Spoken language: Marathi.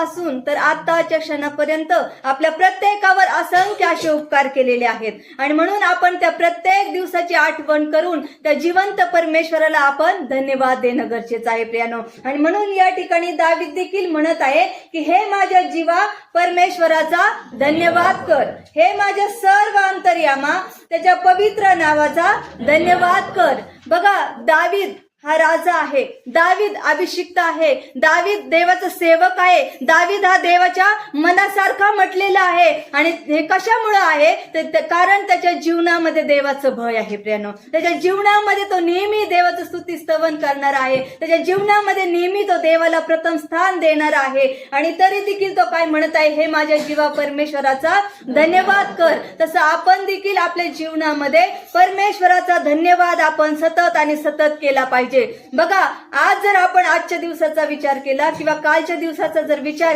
जन्मापासून तर आताच्या क्षणापर्यंत आपल्या प्रत्येकावर असंख्य असे उपकार केलेले आहेत. आणि म्हणून आपण त्या प्रत्येक दिवसाची आठवण करून त्या जिवंत परमेश्वराला आपण धन्यवाद देणं गरजेचं आहे प्रियानो. आणि म्हणून या ठिकाणी दावीद देखील म्हणत आहे की हे माझ्या जीवा परमेश्वराचा धन्यवाद कर, हे माझ्या सर्व अंतर्यामा त्याच्या पवित्र नावाचा धन्यवाद कर. बघा, दावीद हा राजा आहे, दावीद अभिषिक्त आहे, दावीद देवाचा सेवक आहे, दावीद हा देवाच्या मनासारखा म्हटलेला आहे. आणि हे कशामुळे आहे तर कारण त्याच्या जीवनामध्ये देवाचं भय आहे प्रियानो. त्याच्या जीवनामध्ये तो नेहमी देवाचं स्तुती स्तवन करणार आहे, त्याच्या जीवनामध्ये नेहमी तो देवाला प्रथम स्थान देणार आहे. आणि तरी देखील तो काय म्हणत आहे, हे माझ्या जीवा परमेश्वराचा धन्यवाद कर. तसं आपण देखील आपल्या जीवनामध्ये परमेश्वराचा धन्यवाद आपण सतत आणि सतत केला पाहिजे. बघा, आज जर आपण आजच्या दिवसाचा विचार केला किंवा कालच्या दिवसाचा जर विचार